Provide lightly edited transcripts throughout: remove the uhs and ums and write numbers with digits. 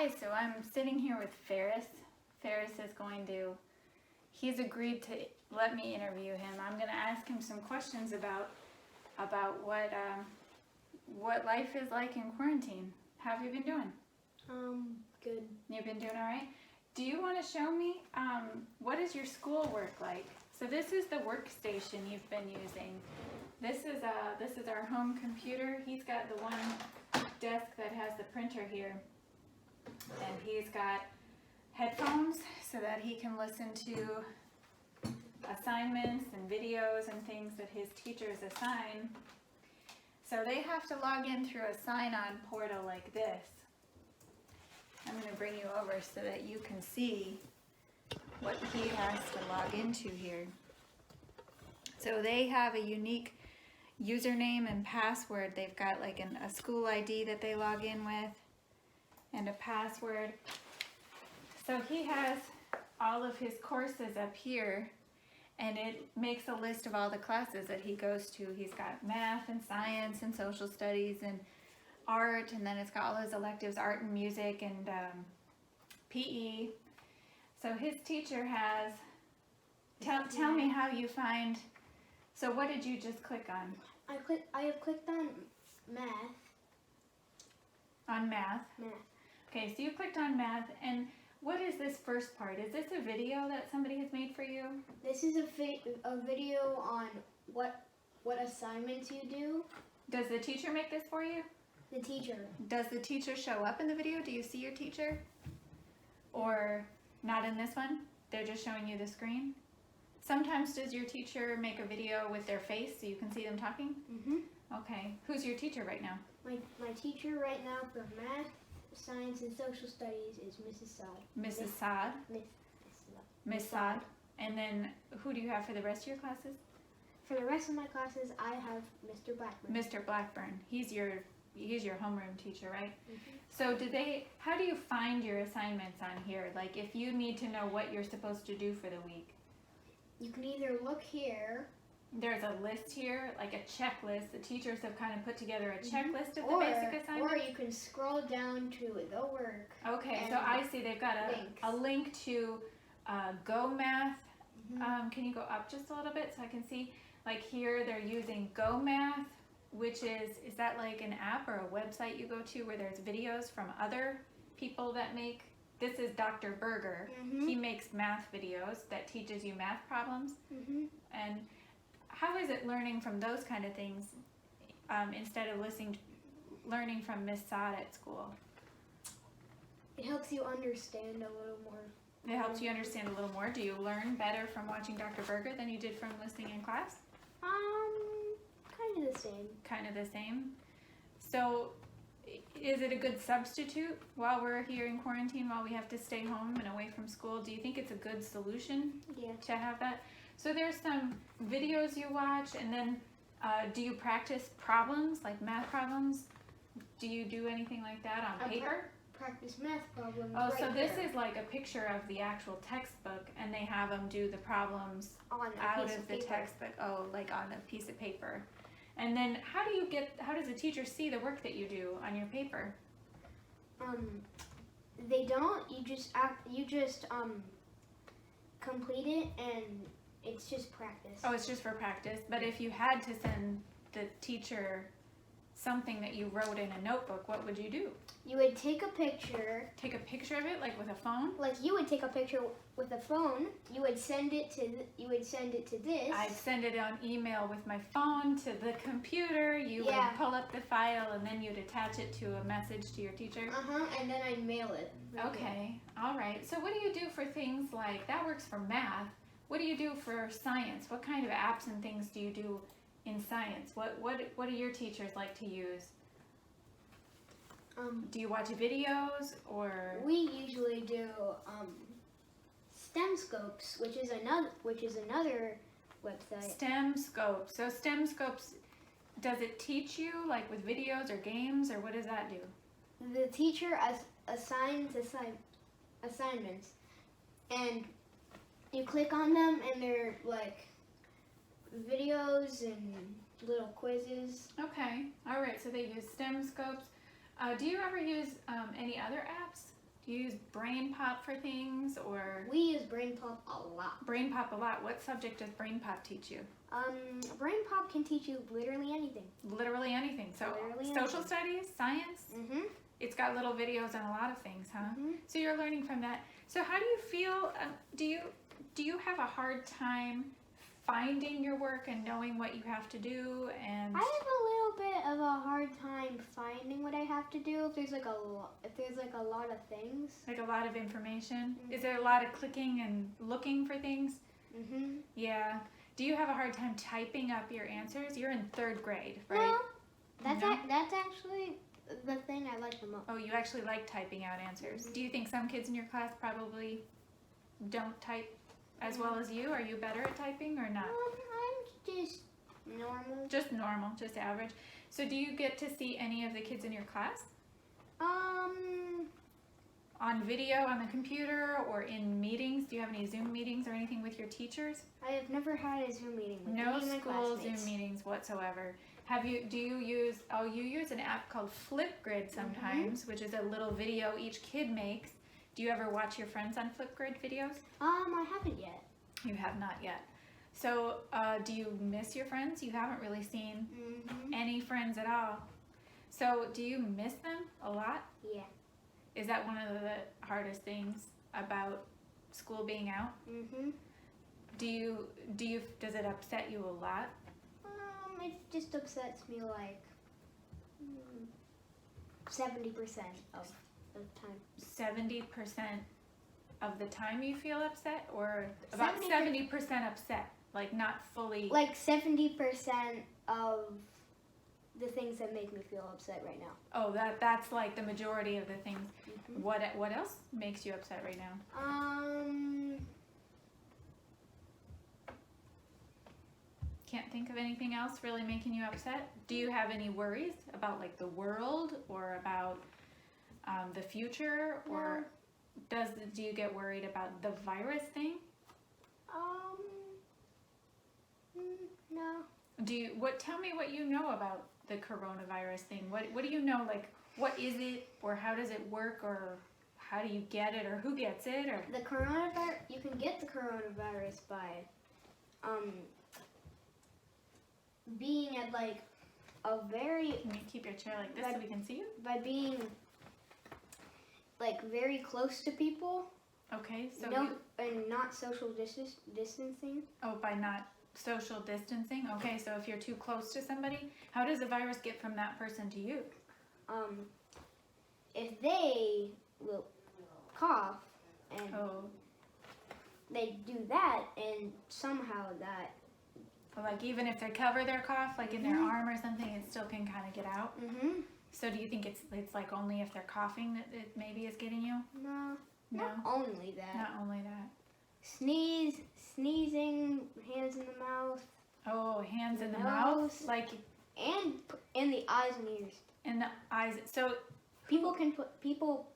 Hi, so I'm sitting here with Ferris. Ferris is he's agreed to let me interview him. I'm going to ask him some questions about what life is like in quarantine. How have you been doing? Good. You've been doing all right? Do you want to show me what is your schoolwork like? So this is the workstation you've been using. This is our home computer. He's got the one desk that has the printer here. And he's got headphones so that he can listen to assignments and videos and things that his teachers assign. So they have to log in through a sign-on portal like this. I'm going to bring you over so that you can see what he has to log into here. So they have a unique username and password. They've got like a school ID that they log in with and a password. So he has all of his courses up here, and it makes a list of all the classes that he goes to. He's got math and science and social studies and art, and then it's got all his electives, art and music and PE. So his teacher has, tell me how you find, so what did you just click on? I have clicked on math. On math? Math. Okay, so you clicked on math, and what is this first part? Is this a video that somebody has made for you? This is a video on what assignments you do. Does the teacher make this for you? The teacher. Does the teacher show up in the video? Do you see your teacher? Or not in this one? They're just showing you the screen? Sometimes does your teacher make a video with their face so you can see them talking? Mm-hmm. Okay. Who's your teacher right now? My teacher right now for math, science, and social studies is Mrs. Saad. Mrs. Saad? Miss Saad. And then who do you have for the rest of your classes? For the rest of my classes, I have Mr. Blackburn. Mr. Blackburn. He's your homeroom teacher, right? Mm-hmm. So how do you find your assignments on here? Like if you need to know what you're supposed to do for the week? You can either look here. There's a list here, like a checklist. The teachers have kind of put together a checklist of the or, basic assignments. Or you can scroll down to the work. Okay, so I see they've got a link to Go Math. Mm-hmm. Can you go up just a little bit so I can see? Like here they're using Go Math, which is that like an app or a website you go to where there's videos from other people that make? This is Dr. Berger. Mm-hmm. He makes math videos that teaches you math problems. Mm-hmm. And how is it learning from those kind of things instead of learning from Miss Saad at school? It helps you understand a little more. It helps you understand a little more. Do you learn better from watching Dr. Berger than you did from listening in class? Kind of the same. Kind of the same. So is it a good substitute while we're here in quarantine, while we have to stay home and away from school? Do you think it's a good solution to have that? So there's some videos you watch, and then do you practice problems, like math problems? Do you do anything like that on paper? Practice math problems. Oh, right so this there. is like a picture of the actual textbook, and they have them do the problems out of the textbook. Oh, like on a piece of paper. And then how does the teacher see the work that you do on your paper? They don't. You just complete it, and it's just practice. Oh, it's just for practice. But if you had to send the teacher something that you wrote in a notebook, what would you do? You would take a picture. Take a picture of it, like with a phone? Like you would take a picture with a phone. You would send it to this. I'd send it on email with my phone to the computer. You would pull up the file, and then you'd attach it to a message to your teacher. And then I'd mail it. Okay, all right. So what do you do for things like, that works for math. What do you do for science? What kind of apps and things do you do in science? What do your teachers like to use? Do you watch videos or? We usually do STEM Scopes, which is another website. STEM Scopes. So STEM Scopes, does it teach you like with videos or games, or what does that do? The teacher assigns assignments, and you click on them, and they're like videos and little quizzes. Okay, all right. So they use STEM Scopes. Do you ever use any other apps Do you use Brain Pop for things, or We use Brain Pop a lot. Brain Pop a lot? What subject does Brain Pop teach you? Brain Pop can teach you literally anything. Literally anything. So Literally social anything. studies, science. Mm-hmm. It's got little videos on a lot of things, huh? Mm-hmm. So you're learning from that. So how do you feel? Do you have a hard time finding your work and knowing what you have to do? And I have a little bit of a hard time finding what I have to do if there's like a lot of things. like a lot of information. Mhm. Is there a lot of clicking and looking for things? Mm-hmm. Yeah. Do you have a hard time typing up your answers? You're in 3rd grade, right? No, that's No? that's actually the thing I like the most. Oh, you actually like typing out answers. Do you think some kids in your class probably don't type as well as you? Are you better at typing or not? I'm just normal. Just normal, just average. So do you get to see any of the kids in your class on video on the computer or in meetings? Do you have any Zoom meetings or anything with your teachers? I have never had a Zoom meeting with No any of my school classmates. Zoom meetings whatsoever. Do you use an app called Flipgrid sometimes, which is a little video each kid makes. Do you ever watch your friends on Flipgrid videos? I haven't yet. You have not yet. So, do you miss your friends? You haven't really seen Mm-hmm. any friends at all. So, do you miss them a lot? Yeah. Is that one of the hardest things about school being out? Mm-hmm. Does it upset you a lot? It just upsets me like 70% of the time. 70% of the time you feel upset, or about 70% 70% upset, like not fully? Like 70% of the things that make me feel upset right now. Oh, that's like the majority of the things. Mm-hmm. What else makes you upset right now? Can't think of anything else really making you upset? Do you have any worries about like the world or about the future, or do you get worried about the virus thing? No. Tell me what you know about the coronavirus thing. What do you know, like what is it, or how does it work, or how do you get it, or who gets it, or The coronavirus, you can get the coronavirus by being at like a very, can you keep your chair like this so we can see you? by being like very close to people. Okay, so And not social distancing. by not social distancing. Okay, so if you're too close to somebody, how does the virus get from that person to you? If they will cough and Oh, they do that, and somehow that. like even if they cover their cough, like in their Mhm. arm or something, it still can kind of get out. Mm-hmm. So do you think it's like only if they're coughing that it maybe is getting you? No. No, Not only that. not only that. Sneezing, hands in the mouth, Oh, hands in the Nose. mouth, like and in the eyes and ears. in the eyes. So People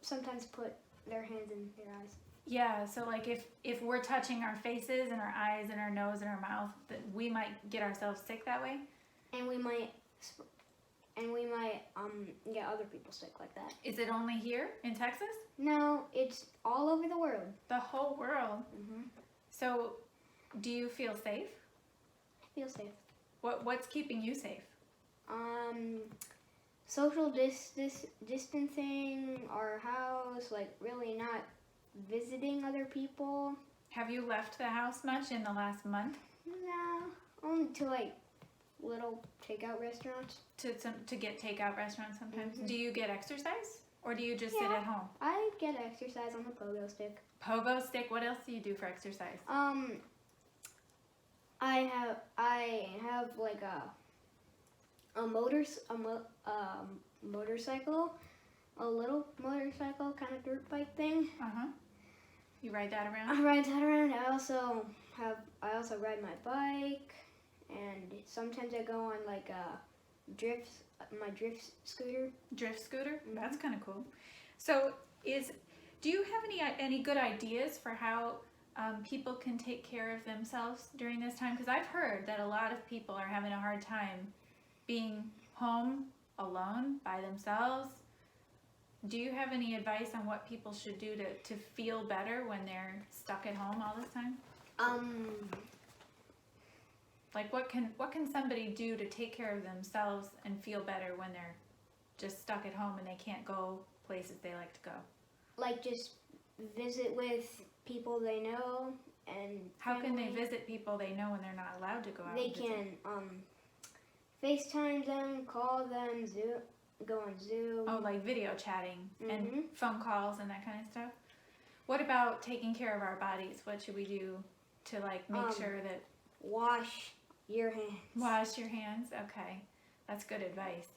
sometimes put their hands in their eyes. yeah, so like if we're touching our faces and our eyes and our nose and our mouth, that we might get ourselves sick that way. And we might get other people sick like that. Is it only here in Texas? No, it's all over the world. The whole world. Mm-hmm. So, do you feel safe? I feel safe. What's keeping you safe? Social distancing our house, like really not visiting other people. Have you left the house much in the last month? No, only to like little takeout restaurants. To get takeout restaurants sometimes? Mhm. Do you get exercise? Or do you just sit Yeah. at home? I get exercise on the pogo stick. Pogo stick, what else do you do for exercise? I have like a motorcycle, a little motorcycle kind of dirt bike thing. Uh-huh. You ride that around? I ride that around. I also ride my bike, and sometimes I go on like my drift scooter. Drift scooter? Mhm. That's kind of cool. So, do you have any good ideas for how people can take care of themselves during this time? Because I've heard that a lot of people are having a hard time being home alone by themselves, Do you have any advice on what people should do to feel better when they're stuck at home all this time? Like what can somebody do to take care of themselves and feel better when they're just stuck at home and they can't go places they like to go? Like just visit with people they know and How can they family. visit people they know when they're not allowed to go out? They and visit? can FaceTime them, call them, go on Zoom. Oh, like video chatting and Mhm. phone calls and that kind of stuff. What about taking care of our bodies? What should we do to like make sure that Wash your hands. wash your hands? Okay, that's good advice.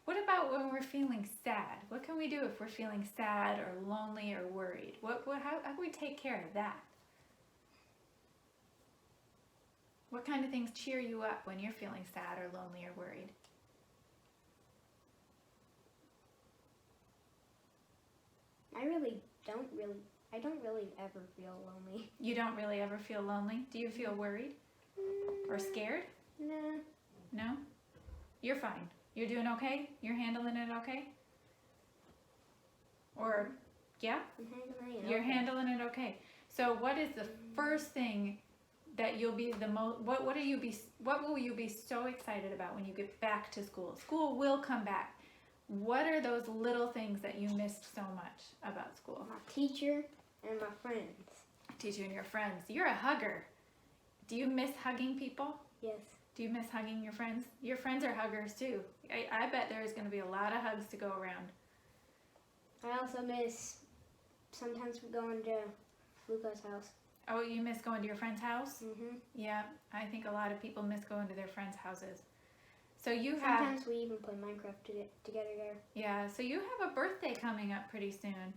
What about when we're feeling sad? What can we do if we're feeling sad or lonely or worried? How can we take care of that? What kind of things cheer you up when you're feeling sad or lonely or worried? I don't really ever feel lonely. You don't really ever feel lonely? Do you feel worried or scared? Nah. No? You're fine. You're doing okay? You're handling it okay? Or, yeah? I'm handling it. You're okay. handling it okay. So what is the first thing that you'll be the most, what will you be so excited about when you get back to school? School will come back. What are those little things that you missed so much about school? My teacher and my friends. Teacher and your friends. You're a hugger. Do you miss hugging people? Yes. Do you miss hugging your friends? Your friends are huggers too. I bet there's going to be a lot of hugs to go around. I also miss sometimes going to Luca's house. Oh, you miss going to your friend's house? Mhm. Yeah, I think a lot of people miss going to their friends' houses. So you have, Sometimes we even play Minecraft together there. yeah, so you have a birthday coming up pretty soon.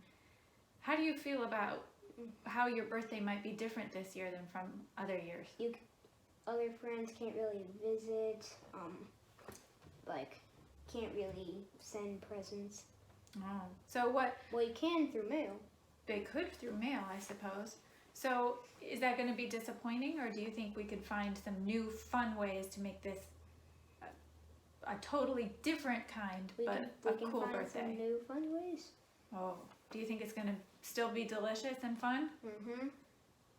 How do you feel about how your birthday might be different this year than from other years? Other friends can't really visit. Can't really send presents. Oh, so what, Well, you can through mail. they could through mail, I suppose. So is that going to be disappointing, or do you think we could find some new fun ways to make this a totally different kind, We but can a cool find birthday? some new fun ways. Oh, do you think it's going to still be delicious and fun? Mhm.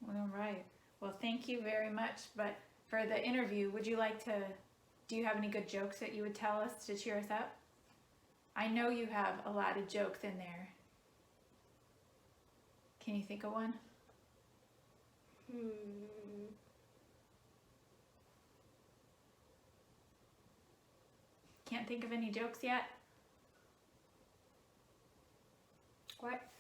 Well, all right. Well, thank you very much. But for the interview, do you have any good jokes that you would tell us to cheer us up? I know you have a lot of jokes in there. Can you think of one? Can't think of any jokes yet?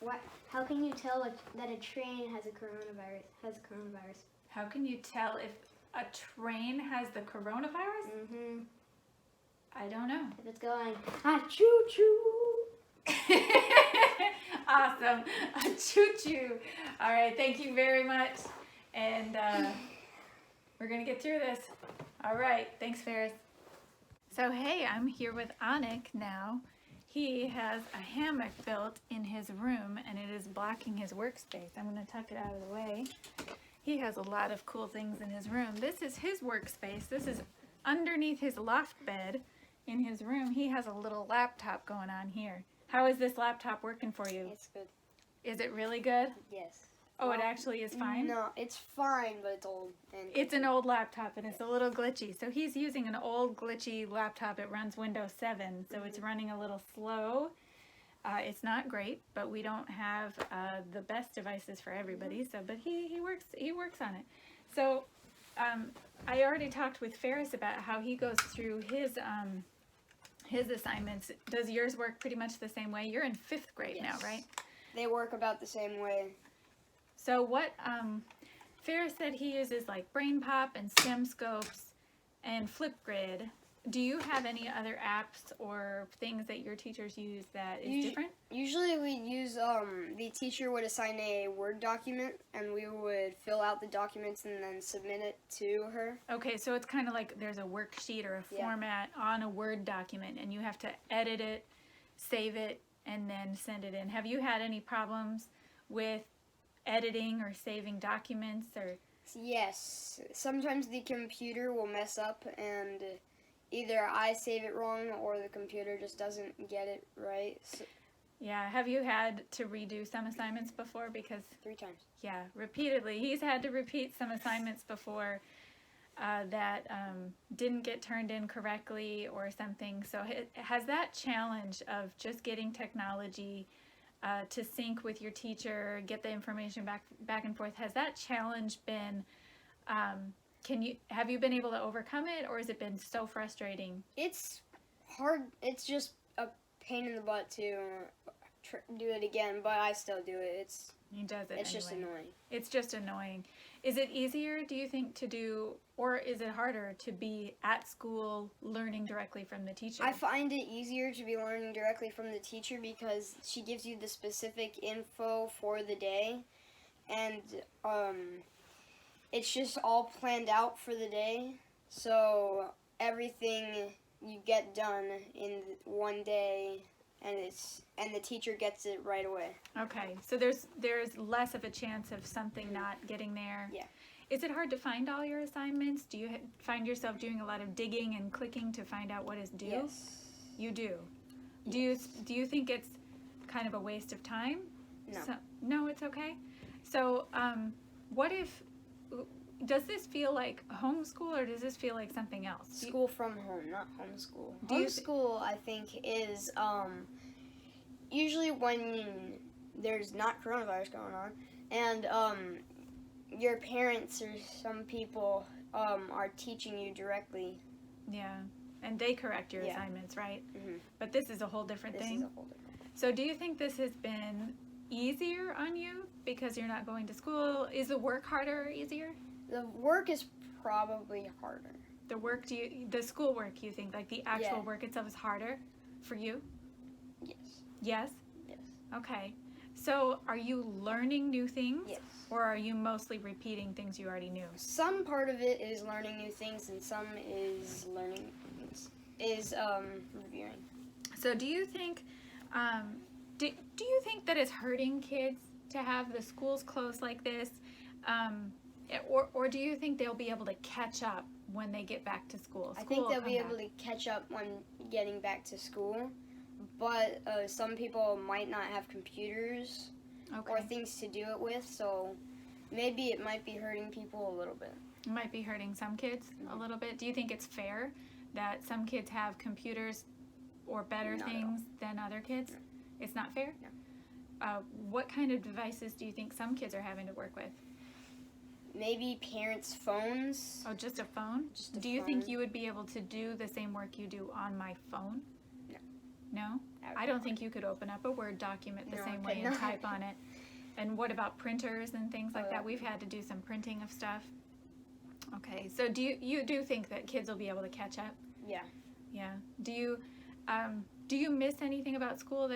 What? How can you tell that a train has a coronavirus? How can you tell if a train has the coronavirus? Mhm. I don't know. If it's going, choo choo. Awesome. A choo-choo. All right. Thank you very much. And we're going to get through this. All right. Thanks, Ferris. So, hey, I'm here with Anik now. He has a hammock built in his room, and it is blocking his workspace. I'm going to tuck it out of the way. He has a lot of cool things in his room. This is his workspace. This is underneath his loft bed in his room. He has a little laptop going on here. How is this laptop working for you? It's good. Is it really good? Yes. Oh, it actually is fine? No, it's fine, but it's old. And It's an old laptop and it's a little glitchy. So he's using an old glitchy laptop. It runs Windows 7, so it's running a little slow. It's not great, but we don't have the best devices for everybody. So, but he works on it. So I already talked with Ferris about how he goes through his assignments. Does yours work pretty much the same way? You're in 5th grade now, Yes. right? they work about the same way. So what Ferris said he uses like Brain Pop and STEM Scopes and Flipgrid. Do you have any other apps or things that your teachers use that is different? Usually we use, the teacher would assign a Word document, and we would fill out the documents and then submit it to her. Okay, so it's kind of like there's a worksheet or a Yeah. format on a Word document, and you have to edit it, save it, and then send it in. Have you had any problems with editing or saving documents? Or Yes, sometimes the computer will mess up, and either I save it wrong or the computer just doesn't get it right. So, Yeah. Have you had to redo some assignments before? Because 3 times. yeah, repeatedly. He's had to repeat some assignments before that didn't get turned in correctly or something. So has that challenge of just getting technology to sync with your teacher, get the information back and forth, has that challenge been, have you been able to overcome it, or has it been so frustrating? It's hard. It's just a pain in the butt to do it again, but I still do it. He does it It's just anyway. annoying. It's just annoying. Is it easier, do you think, to do, or is it harder to be at school learning directly from the teacher? I find it easier to be learning directly from the teacher because she gives you the specific info for the day, and it's just all planned out for the day, so everything you get done in one day, and the teacher gets it right away. Okay, so there's less of a chance of something not getting there. Yeah. Is it hard to find all your assignments? Do you find yourself doing a lot of digging and clicking to find out what is due? Yes. You do. Yes. Do you think it's kind of a waste of time? No. No, it's okay. So, what if? Does this feel like homeschool, or does this feel like something else? School from home, not homeschool. Do you Homeschool, I think, is usually when there's not coronavirus going on, and your parents or some people are teaching you directly. Yeah, and they correct your Yeah. assignments, right? Mhm. But this is a whole different This thing. is a whole different. So do you think this has been easier on you because you're not going to school? Is the work harder or easier? The work is probably harder. The schoolwork, you think, like the actual Yeah. work itself is harder for you? Yes. Yes? Yes. Okay. So are you learning new things? Yes. Or are you mostly repeating things you already knew? Some part of it is learning new things, and some is reviewing. So do you think, do you think that it's hurting kids to have the schools closed like this? Or do you think they'll be able to catch up when they get back to school? I think they'll be able to catch up when getting back to school, but some people might not have computers or Okay. things to do it with, so maybe it might be hurting people a little bit. It might be hurting some kids a little bit. Do you think it's fair that some kids have computers or better Not at things than other kids? No. It's not fair? No. What kind of devices do you think some kids are having to work with? Maybe parents' phones. Oh, just a phone? Just a Do you think phone. you would be able to do the same work you do on my phone? No. No? I don't think you could open up a Word document the No, I same way could and not. type on it. And what about printers and things like Oh, that? that- We've had to do some printing of stuff. Okay, so do you do think that kids will be able to catch up? Yeah. Yeah. Do you miss anything about school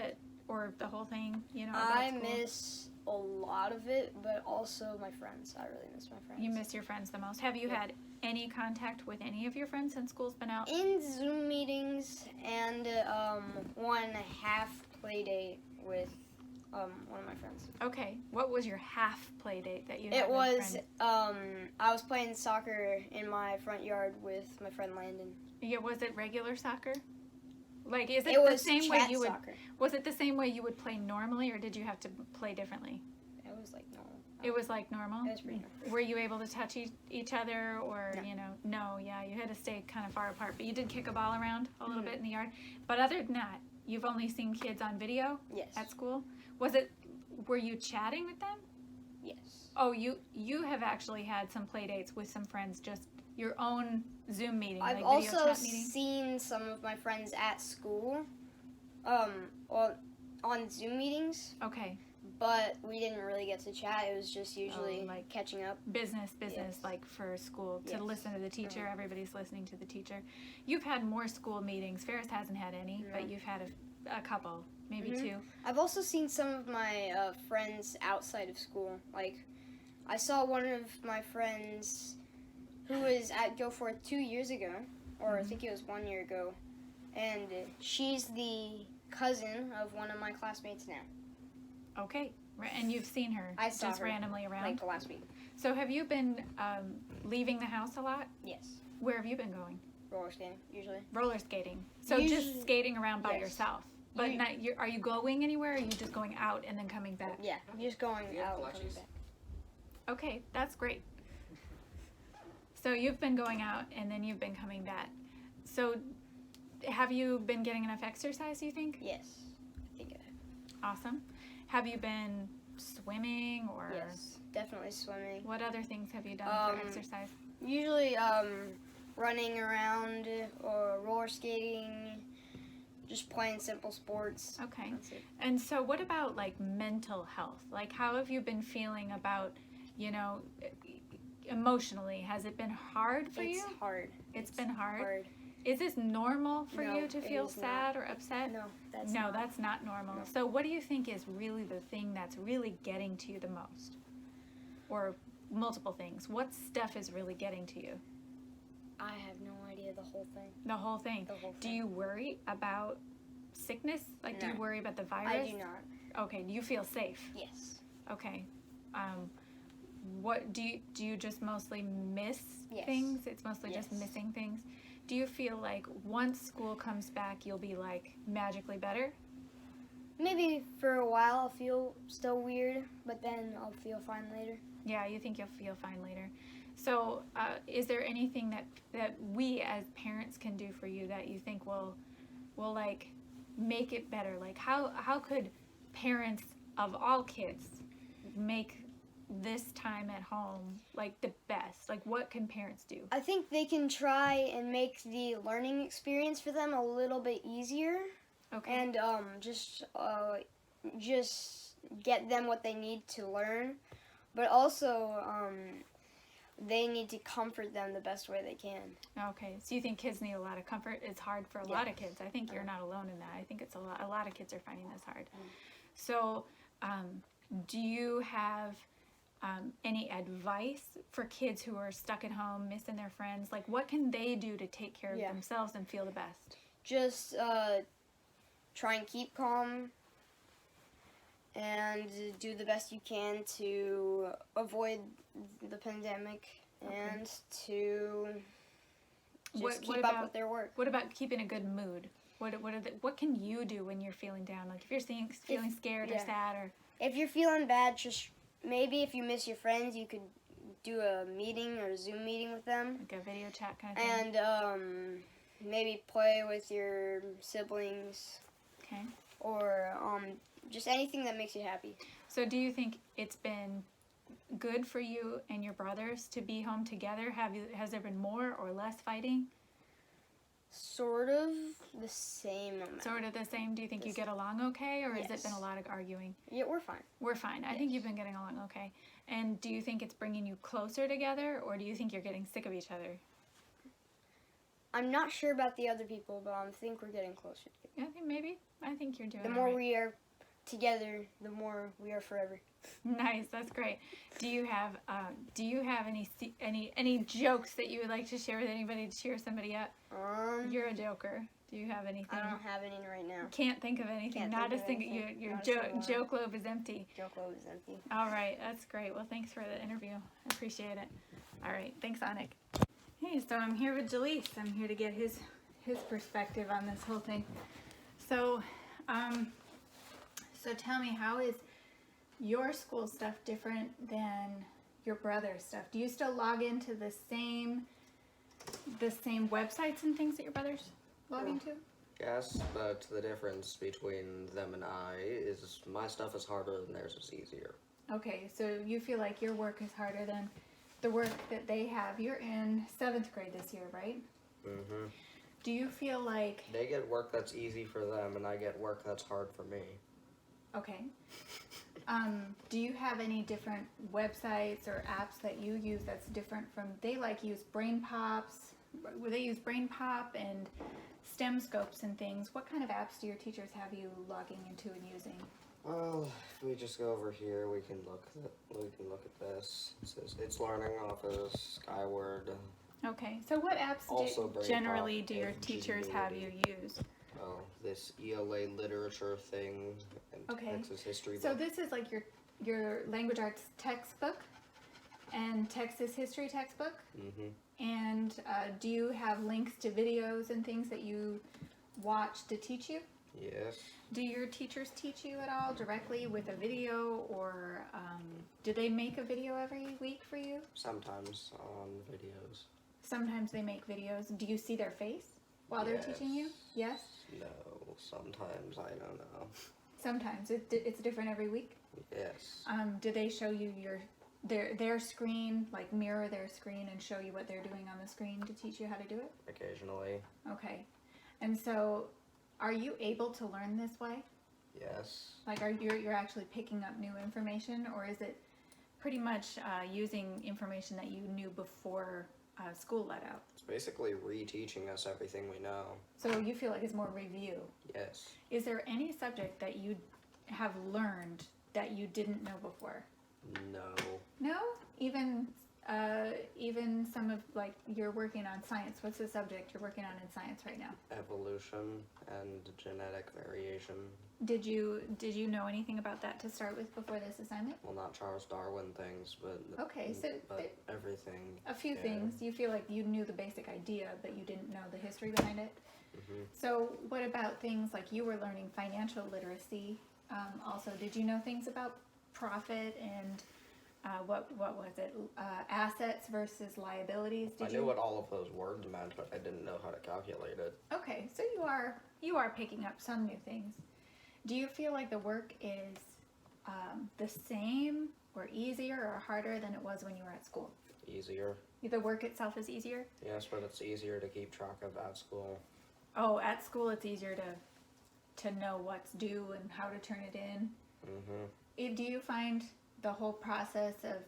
or the whole thing? About I school? miss a lot of it, but also my friends. I really miss my friends. You miss your friends the most. Have you Yeah. had any contact with any of your friends since school's been out? In Zoom meetings and one half play date with one of my friends. Okay. What was your half play date that you had It with was friends? I was playing soccer in my front yard with my friend Landon. Yeah, was it regular soccer? Like, is it, It the was same way chat you would? soccer. Was it the same way you would play normally, or did you have to play differently? It was like normal. It was like normal. It was pretty normal. Were you able to touch each other, or No. No, yeah, you had to stay kind of far apart. But you did kick a ball around a little Mhm. bit in the yard. But other than that, you've only seen kids on video Yes. at school. Were you chatting with them? Yes. Oh, you have actually had some play dates with some friends, just your own Zoom meeting, I've like video also chat meeting. seen some of my friends at school, on Zoom meetings, Okay, but we didn't really get to chat. It was just usually like- catching up. business, Yes. like for school to Yes. listen to the teacher. Mhm. Everybody's listening to the teacher. You've had more school meetings. Ferris hasn't had any, but No. you've had a couple, maybe Mhm. two. I've also seen some of my friends outside of school. Like, I saw one of my friends who was at Goforth 2 years ago, or I Mhm. think it was 1 year ago, and she's the cousin of one of my classmates now. Okay, and you've seen her I saw just her, randomly around. like last week. So have you been leaving the house a lot? Yes, Where have you been going? roller skating usually. Roller skating. So just Usually- skating around by yes. yourself. But are you going anywhere, or are you just going out and then coming back? Yeah, I'm just going out and coming back. Okay, that's great. So you've been going out and then you've been coming back. So have you been getting enough exercise, you think? Yes, I think I have. Awesome. Have you been swimming or? Yes, definitely swimming. What other things have you done for exercise? Usually running around or roller skating, just playing simple sports. Okay. That's it. And so what about like mental health? Like how have you been feeling about, you know, emotionally? Has it been hard for you? It's hard. It's been hard? Is this normal for No, you to it feel is sad or upset? No, that's No, not. that's not normal. No. So what do you think is really the thing that's really getting to you the most? Or multiple things. What stuff is really getting to you? I have no idea the whole thing. The whole thing. The whole Do thing. you worry about sickness? Like, do you No. worry about the virus? I do not. Okay. Do you feel safe? Yes. Okay. What do you just mostly miss Yes. things? It's mostly just Yes. missing things. Do you feel like once school comes back, you'll be like magically better? Maybe for a while I'll feel still weird, but then I'll feel fine later. Yeah, you think you'll feel fine later. So, is there anything that we as parents can do for you that you think will like make it better? Like how could parents of all kids make this time at home like the best? Like what can parents do? I think they can try and make the learning experience for them a little bit easier, Okay. and just get them what they need to learn, but also they need to comfort them the best way they can. Okay, so you think kids need a lot of comfort? It's hard for a lot of kids. I think you're not alone in that. I think it's a lot of kids are finding this hard. So, do you have any advice for kids who are stuck at home, missing their friends? Like, what can they do to take care of Yeah. themselves and feel the best? Just try and keep calm and do the best you can to avoid the pandemic and to just What keep about- up with their work. What about keeping a good mood? What can you do when you're feeling down? Like, if you're feeling scared or yeah. sad or If you're feeling bad, just maybe if you miss your friends, you could do a meeting or a Zoom meeting with them, like a video chat kind of thing. and maybe play with your siblings Okay. or just anything that makes you happy. So do you think it's been good for you and your brothers to be home together? Has there been more or less fighting? Sort of the same amount. Sort of the same. Do you think you get along okay, or has it Yes. been a lot of arguing? Yeah, we're fine. We're fine. I think you've been getting along okay. And do you think it's bringing you closer together, or do you think you're getting sick of each other? I'm not sure about the other people, but I think we're getting closer. I think maybe. I think you're doing The all more right. we are together, the more we are forever. Nice, that's great. Do you have any jokes that you would like to share with anybody to cheer somebody up? You're a joker. Do you have anything? I don't have any right now. Can't think of anything. Can't Not think a of single. anything. Your Not a single one. joke globe is empty. Joke load is empty. All right, that's great. Well, thanks for the interview. I appreciate it. All right, thanks, Anik. Hey, so I'm here with Jalise. I'm here to get his perspective on this whole thing. So, so tell me, how is your school stuff different than your brother's stuff? Do you still log into the same websites and things that your brothers log into? Yes, but the difference between them and I is my stuff is harder and theirs is easier. Okay, so you feel like your work is harder than the work that they have. You're in 7th grade this year, right? Mm-hmm. Do you feel like, They get work that's easy for them, and I get work that's hard for me. okay, do you have any different websites or apps that you use that's different from, they like use Brain Pops, they use Brain Pop and STEM scopes and things. What kind of apps do your teachers have you logging into and using? Well, if we just go over here, we can look at this. It says it's Learning Office, Skyward. Okay, so what apps Also Brain generally Pop do your and teachers have you use? Oh, this ELA literature thing and Okay. Texas history So book. this is like your language arts textbook and Texas history textbook. Mm-hmm. And do you have links to videos and things that you watch to teach you? Yes. Do your teachers teach you at all directly with a video, or do they make a video every week for you? Sometimes on videos. Sometimes they make videos. Do you see their face while they're teaching you? Yes? No, sometimes I don't know. Sometimes. It's different every week? Yes. Do they show you their screen, like mirror their screen and show you what they're doing on the screen to teach you how to do it? Occasionally. Okay. And so, are you able to learn this way? Yes. Like, you're actually picking up new information, or is it pretty much using information that you knew before school let out? It's basically reteaching us everything we know. So you feel like it's more review. Yes. Is there any subject that you have learned that you didn't know before? No. No? Even some of, like, you're working on science. What's the subject you're working on in science right now? Evolution and genetic variation. Did you know anything about that to start with before this assignment? Well, not Charles Darwin things, but Okay, so but everything. a few Yeah. things. You feel like you knew the basic idea, but you didn't know the history behind it. Mhm. So what about things like you were learning financial literacy? Also, did you know things about profit and what was it? Assets versus liabilities? I knew what all of those words meant, but I didn't know how to calculate it. Okay, so you are picking up some new things. Do you feel like the work is the same or easier or harder than it was when you were at school? Easier. The work itself is easier? Yes, but it's easier to keep track of at school. Oh, at school it's easier to know what's due and how to turn it in. Mhm. Do you find the whole process of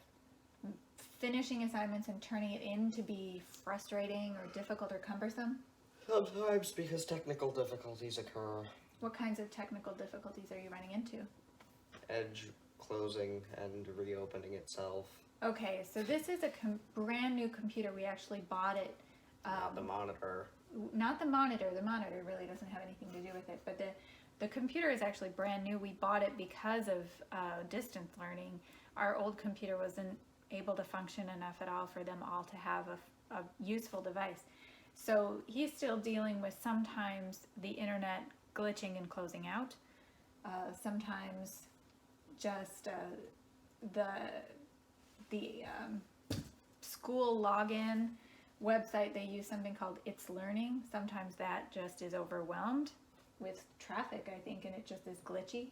finishing assignments and turning it in to be frustrating or difficult or cumbersome? Sometimes because technical difficulties occur. What kinds of technical difficulties are you running into? Edge closing and reopening itself. Okay, so this is a brand new computer. We actually bought it. Not the monitor. Not the monitor. The monitor really doesn't have anything to do with it. But the computer is actually brand new. We bought it because of distance learning. Our old computer wasn't able to function enough at all for them all to have a useful device. So he's still dealing with sometimes the internet glitching and closing out. Sometimes just the school login website, they use something called It's Learning. Sometimes that just is overwhelmed with traffic, I think, and it just is glitchy.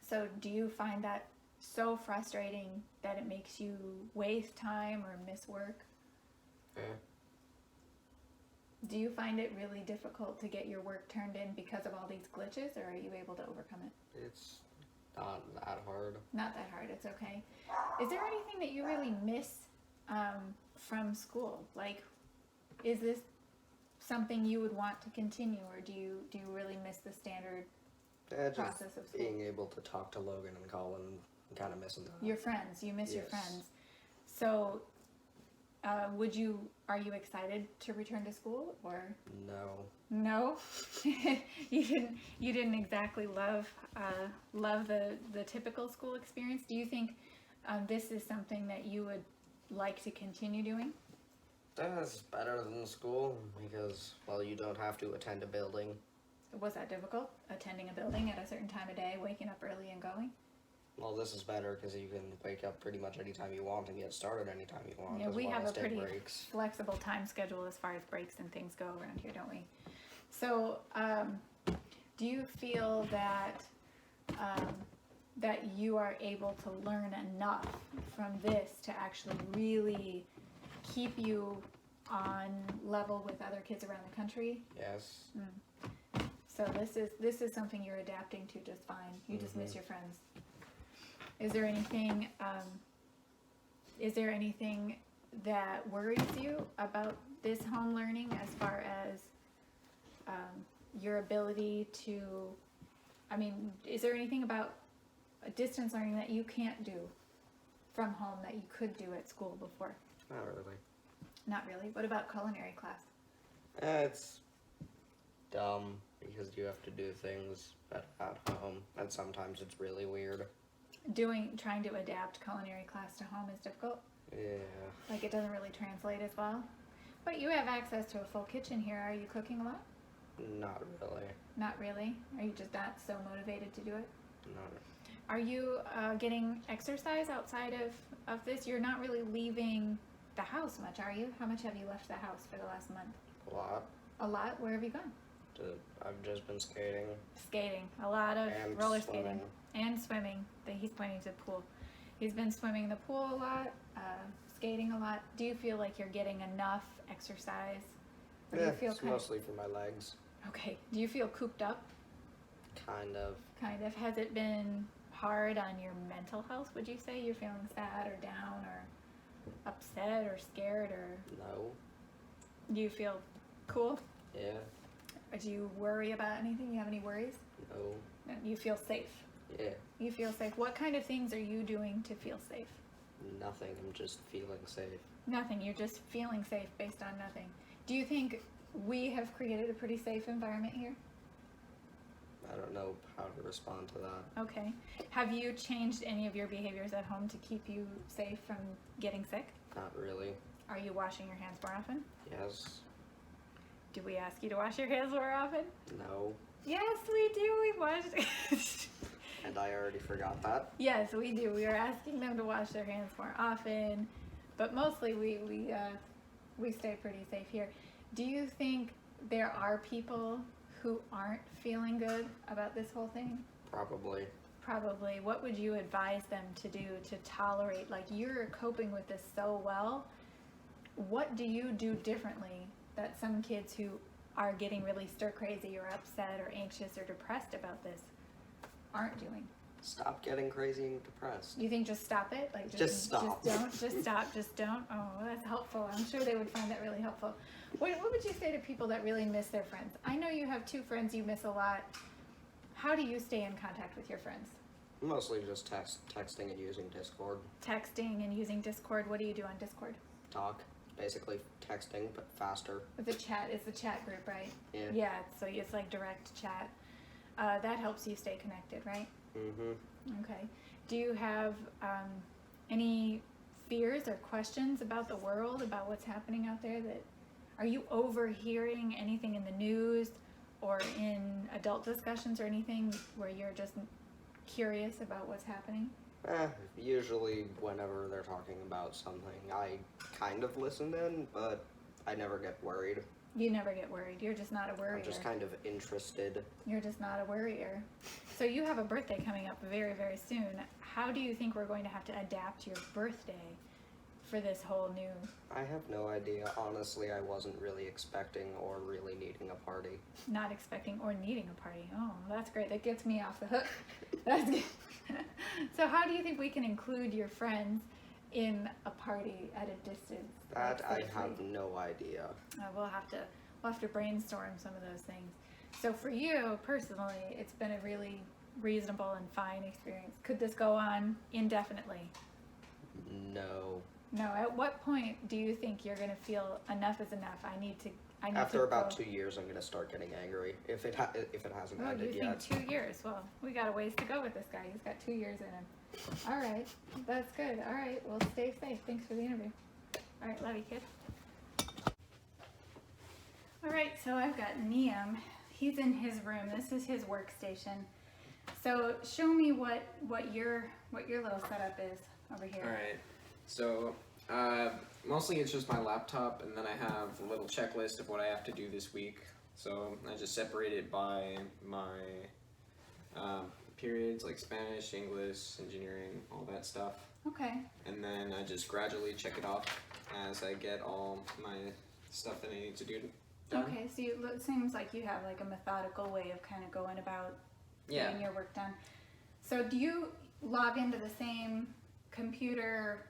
So do you find that so frustrating that it makes you waste time or miss work? Yeah. Do you find it really difficult to get your work turned in because of all these glitches, or are you able to overcome it? It's not that hard. Not that hard, it's okay. Is there anything that you really miss from school? Like, is this something you would want to continue, or do you really miss the standard Just process of school? being able to talk to Logan and Colin, I'm kind of missing that. Your friends, you miss your Yes. friends. So, are you excited to return to school, or No. no? You didn't exactly love the typical school experience. Do you think this is something that you would like to continue doing? That's better than school because, well, you don't have to attend a building. Was that difficult, attending a building at a certain time of day, waking up early and going? Well, this is better because you can wake up pretty much anytime you want and get started anytime you want. Yeah, as we well have as a take pretty breaks. flexible time schedule as far as breaks and things go around here, don't we? So, do you feel that that you are able to learn enough from this to actually really keep you on level with other kids around the country? Yes. So this is something you're adapting to just fine. You just miss your friends. Is there anything that worries you about this home learning as far as your ability to, is there anything about distance learning that you can't do from home that you could do at school before? Not really. Not really. What about culinary class? It's dumb because you have to do things at home, and sometimes it's really weird. Trying to adapt culinary class to home is difficult? Yeah. Like, it doesn't really translate as well? But you have access to a full kitchen here. Are you cooking a lot? Not really. Not really? Are you just not so motivated to do it? No. Are you getting exercise outside of this? You're not really leaving the house much, are you? How much have you left the house for the last month? A lot. A lot? Where have you gone? I've just been skating. Skating. A lot of And roller swimming. skating. And swimming. He's pointing to the pool. He's been swimming in the pool a lot, skating a lot. Do you feel like you're getting enough exercise? Or do you feel it's kind of, mostly for my legs. okay. Do you feel cooped up? Kind of. Kind of. Has it been hard on your mental health, would you say? You're feeling sad or down or upset or scared, or No. do you feel cool? Yeah. Or do you worry about anything? You have any worries? No. No, you feel safe. Yeah. You feel safe. What kind of things are you doing to feel safe? Nothing. I'm just feeling safe. Nothing. You're just feeling safe based on nothing. Do you think we have created a pretty safe environment here? I don't know how to respond to that. Okay. Have you changed any of your behaviors at home to keep you safe from getting sick? Not really. Are you washing your hands more often? Yes. Do we ask you to wash your hands more often? No. Yes, we do. We wash. And I already forgot that. Yes, we do. We are asking them to wash their hands more often, but mostly we stay pretty safe here. Do you think there are people who aren't feeling good about this whole thing? Probably. Probably. What would you advise them to do to tolerate? Like, you're coping with this so well. What do you do differently that some kids who are getting really stir crazy or upset or anxious or depressed about this aren't doing? Stop getting crazy and depressed. You think just stop it? Like Just stop. Just don't. Just stop. Just don't. Oh, that's helpful. I'm sure they would find that really helpful. What would you say to people that really miss their friends? I know you have 2 friends you miss a lot. How do you stay in contact with your friends? Mostly just texting and using Discord. Texting and using Discord. What do you do on Discord? Talk. Basically texting, but faster. It's a chat. It's the chat group, right? Yeah. Yeah. So it's like direct chat. That helps you stay connected, right? Mm-hmm. Okay. Do you have any fears or questions about the world, about what's happening out there? Are you overhearing anything in the news or in adult discussions or anything where you're just curious about what's happening? Usually whenever they're talking about something, I kind of listen in, but I never get worried. You never get worried. You're just not a worrier. I'm just kind of interested. You're just not a worrier. So you have a birthday coming up very, very soon. How do you think we're going to have to adapt your birthday for this whole new... I have no idea. Honestly, I wasn't really expecting or really needing a party. Not expecting or needing a party. Oh, that's great. That gets me off the hook. That's good. So how do you think we can include your friends in a party at a distance? That I safely? have no idea. We'll have to brainstorm some of those things. So for you personally, it's been a really reasonable and fine experience. Could this go on indefinitely? No. No. At what point do you think you're going to feel enough is enough? I need After to about go. 2 years, I'm gonna start getting angry. If it hasn't Oh, ended you yet. think 2 years? Well, we got a ways to go with this guy. He's got 2 years in him. All right, that's good. All right, well, stay safe. Thanks for the interview. All right, love you, kid. All right, so I've got Niam. He's in his room. This is his workstation. So show me what your little setup is over here. Alright, so mostly it's just my laptop, and then I have a little checklist of what I have to do this week. So I just separate it by my periods, like Spanish, English, engineering, all that stuff. Okay. And then I just gradually check it off as I get all my stuff that I need to do done. Okay, so it seems like you have like a methodical way of kind of going about Yeah. getting your work done. So do you log into the same computer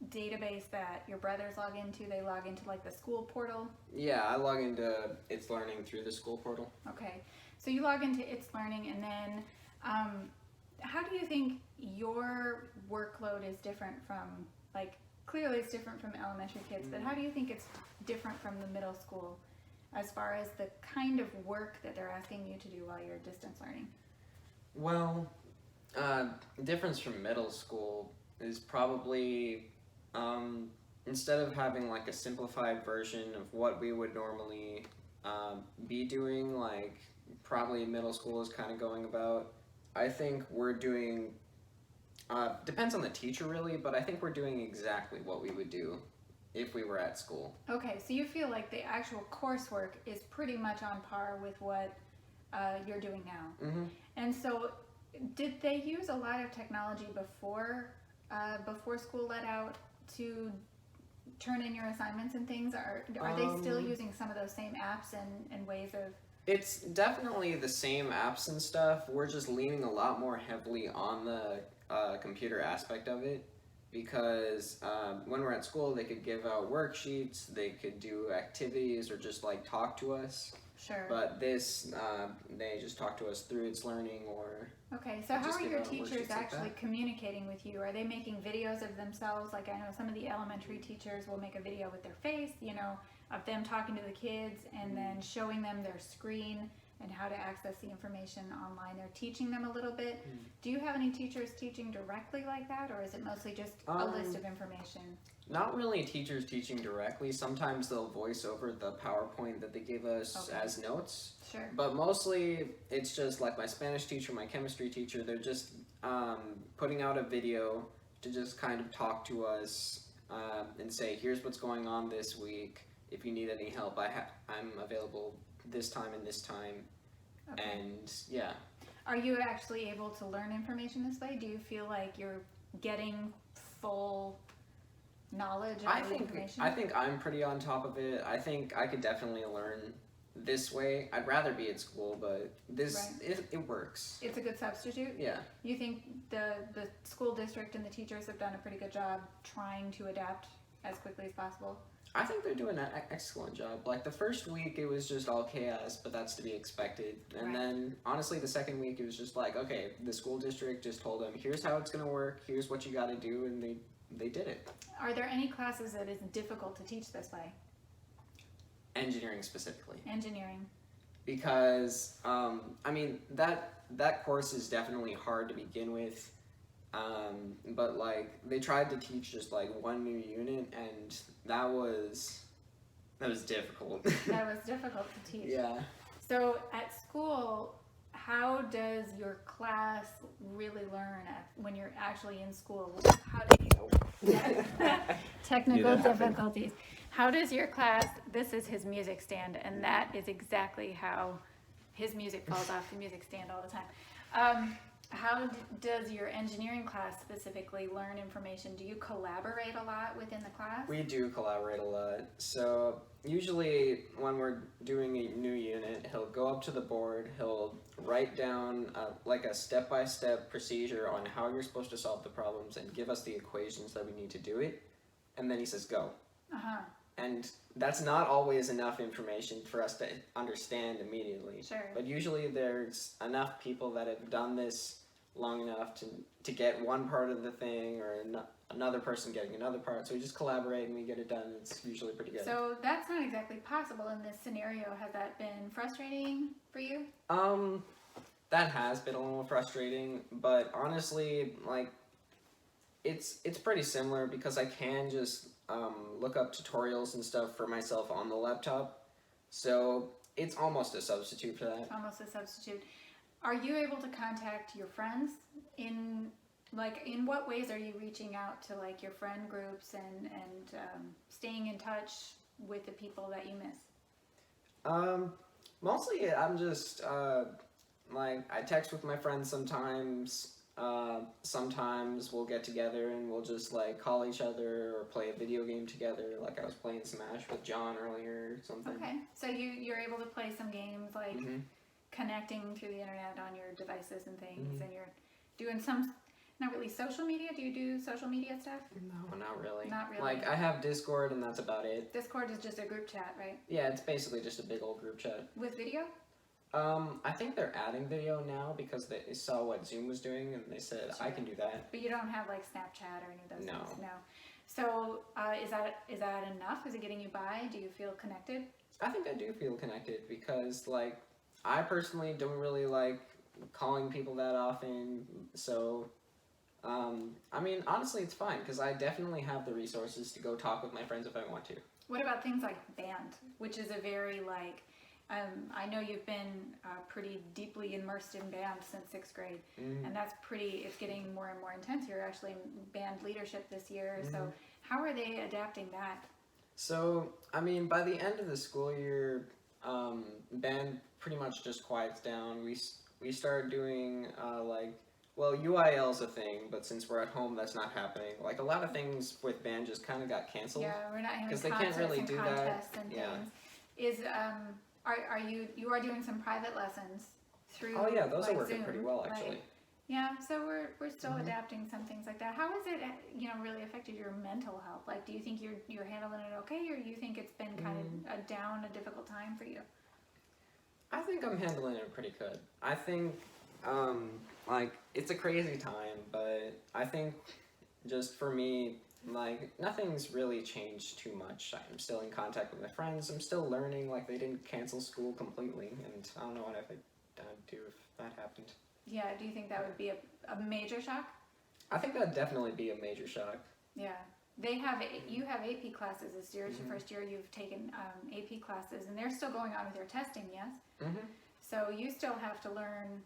database that your brothers log into? They log into like the school portal? Yeah, I log into It's Learning through the school portal. Okay, so you log into It's Learning, and then how do you think your workload is different from, like, clearly it's different from elementary kids, but how do you think it's different from the middle school as far as the kind of work that they're asking you to do while you're distance learning? Well, difference from middle school is probably instead of having like a simplified version of what we would normally be doing, like probably middle school is kind of going about. I think we're doing, depends on the teacher really, but I think we're doing exactly what we would do if we were at school. Okay, so you feel like the actual coursework is pretty much on par with what you're doing now. Mm-hmm. And so, did they use a lot of technology before school let out to turn in your assignments and things? Are they still using some of those same apps and ways of? It's definitely the same apps and stuff. We're just leaning a lot more heavily on the computer aspect of it, because when we're at school, they could give out worksheets, they could do activities, or just like talk to us. Sure. But this, they just talk to us through its learning, or Okay, so how just are give your out teachers worksheets like actually that. communicating with you? Are they making videos of themselves? Like I know some of the elementary teachers will make a video with their face, of them talking to the kids and then showing them their screen and how to access the information online. They're teaching them a little bit. Do you have any teachers teaching directly like that, or is it mostly just a list of information? Not really teachers teaching directly. Sometimes they'll voice over the PowerPoint that they give us Okay. as notes. Sure. But mostly it's just like my Spanish teacher, my chemistry teacher, they're just putting out a video to just kind of talk to us and say, here's what's going on this week. If you need any help, I'm available this time and this time. Okay. And yeah. Are you actually able to learn information this way? Do you feel like you're getting full knowledge of the information? I think I'm pretty on top of it. I think I could definitely learn this way. I'd rather be at school, but this it works. It's a good substitute? Yeah. You think the school district and the teachers have done a pretty good job trying to adapt as quickly as possible? I think they're doing an excellent job. Like the first week, it was just all chaos, but that's to be expected. And Right. then, honestly, the second week, it was just like, okay, the school district just told them, here's how it's going to work, here's what you got to do, and they did it. Are there any classes that is difficult to teach this way? Engineering specifically. Engineering. Because, I mean, that course is definitely hard to begin with. But like they tried to teach just like one new unit, and that was difficult. That was difficult to teach. Yeah. So at school, how does your class really learn when you're actually in school? How do you technical difficulties? How does your class? This is his music stand, and that is exactly how his music falls off the music stand all the time. How does your engineering class specifically learn information? Do you collaborate a lot within the class? We do collaborate a lot. So usually when we're doing a new unit, he'll go up to the board, he'll write down like a step-by-step procedure on how you're supposed to solve the problems and give us the equations that we need to do it, and then he says go. Uh-huh. And that's not always enough information for us to understand immediately. Sure. But usually there's enough people that have done this long enough to get one part of the thing, or another person getting another part. So we just collaborate and we get it done. It's usually pretty good. So that's not exactly possible in this scenario. Has that been frustrating for you? That has been a little frustrating, but honestly, like, it's pretty similar because I can just look up tutorials and stuff for myself on the laptop. So it's almost a substitute for that. Almost a substitute. Are you able to contact your friends in what ways are you reaching out to like your friend groups and staying in touch with the people that you miss? Mostly I'm just like I text with my friends sometimes. Sometimes we'll get together and we'll just like call each other or play a video game together. Like I was playing Smash with John earlier or something. Okay, so you're able to play some games like Mm-hmm. connecting through the internet on your devices and things, and you're doing some, not really social media. Do you do social media stuff? No, not really. Not really. Like I have Discord and that's about it. Discord is just a group chat, right? Yeah, it's basically just a big old group chat. With video? I think they're adding video now because they saw what Zoom was doing and they said, I can do that. But you don't have like Snapchat or any of those No. things? No. So is that enough? Is it getting you by? Do you feel connected? I think I do feel connected because, like, I personally don't really like calling people that often. So, I mean, honestly, it's fine because I definitely have the resources to go talk with my friends if I want to. What about things like band, which is a very like I know you've been pretty deeply immersed in band since 6th grade, and that's it's getting more and more intense. You're actually in band leadership this year, so how are they adapting that? So, I mean, by the end of the school year, band pretty much just quiets down. We start doing UIL's a thing, but since we're at home, that's not happening. Like a lot of things with band just kind of got canceled. Yeah, we're not having 'Cause they concerts can't really and do that. contests and Yeah. things. Is are you are doing some private lessons through? Oh yeah, those like are working Zoom, pretty well right? actually. Yeah, so we're still adapting some things like that. How has it really affected your mental health? Like, do you think you're handling it okay, or you think it's been kind of a difficult time for you? I think I'm handling it pretty good. I think it's a crazy time, but I think just for me, like nothing's really changed too much. I'm still in contact with my friends. I'm still learning. Like they didn't cancel school completely, and I don't know what I'd do if that happened. Yeah, do you think that would be a major shock? I think that'd definitely be a major shock. Yeah. You have AP classes this year. It's your first year you've taken AP classes, and they're still going on with your testing, yes? Mm-hmm. So you still have to learn.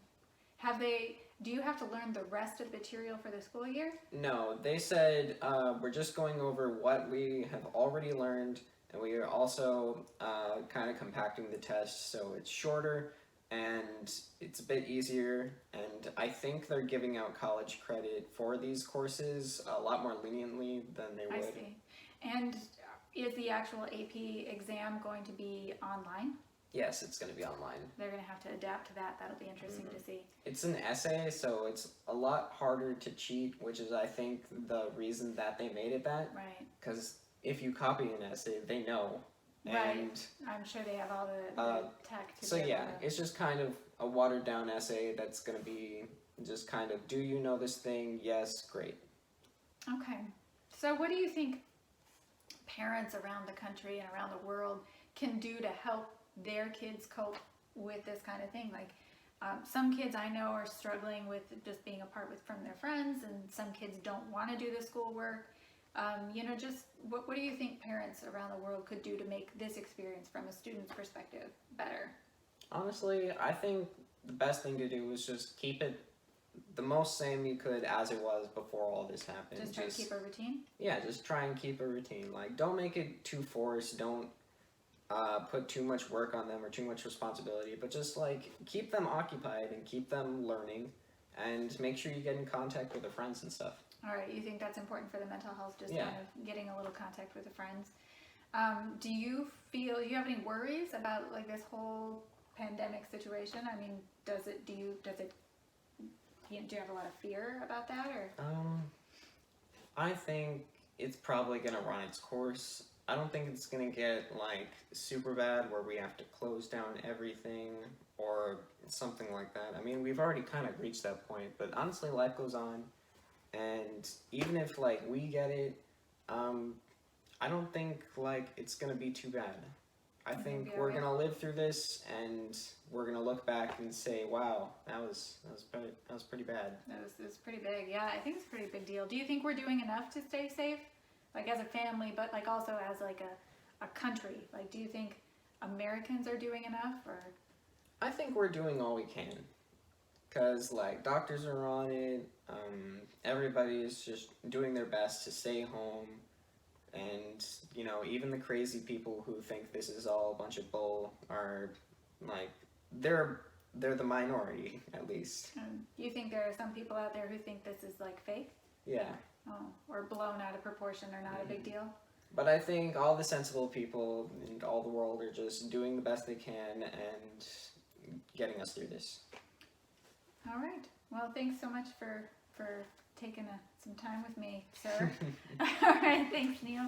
Do you have to learn the rest of the material for the school year? No, they said we're just going over what we have already learned, and we are also kind of compacting the test so it's shorter and it's a bit easier. And I think they're giving out college credit for these courses a lot more leniently than they would. I see. And is the actual AP exam going to be online? Yes, it's going to be online. They're going to have to adapt to that. That'll be interesting to see. It's an essay, so it's a lot harder to cheat, which is, I think, the reason that they made it that. Right. Because if you copy an essay, they know. Right. And, I'm sure they have all the tech to so be able yeah, to... it's just kind of a watered down essay that's going to be just kind of, do you know this thing? Yes, great. Okay. So what do you think parents around the country and around the world can do to help their kids cope with this kind of thing? Like some kids I know are struggling with just being apart from their friends, and some kids don't want to do the schoolwork. Just what do you think parents around the world could do to make this experience from a student's perspective better? Honestly, I think the best thing to do is just keep it the most same you could as it was before all this happened. Just try to keep a routine? Yeah, just try and keep a routine. Like, don't make it too forced. Don't put too much work on them or too much responsibility, but just like keep them occupied and keep them learning, and make sure you get in contact with their friends and stuff. All right, you think that's important for the mental health, just Yeah. kind of getting a little contact with the friends. Do you have any worries about like this whole pandemic situation? I mean, do you have a lot of fear about that, or? I think it's probably gonna run its course. I don't think it's gonna get like super bad where we have to close down everything or something like that. I mean, we've already kind of reached that point, but honestly, life goes on, and even if like we get it, I don't think like it's gonna be too bad. I think we're gonna live through this, and we're gonna look back and say, "Wow, that was pretty bad." It was pretty big. Yeah, I think it's a pretty big deal. Do you think we're doing enough to stay safe, like as a family, but like also as like a country? Like, do you think Americans are doing enough, or? I think we're doing all we can, cause like doctors are on it. Everybody is just doing their best to stay home. And, even the crazy people who think this is all a bunch of bull are, like, they're the minority, at least. You think there are some people out there who think this is, like, fake? Yeah. Oh, or blown out of proportion, or not a big deal? But I think all the sensible people in all the world are just doing the best they can and getting us through this. All right. Well, thanks so much for taking some time with me, sir. All right. Thanks, Neil.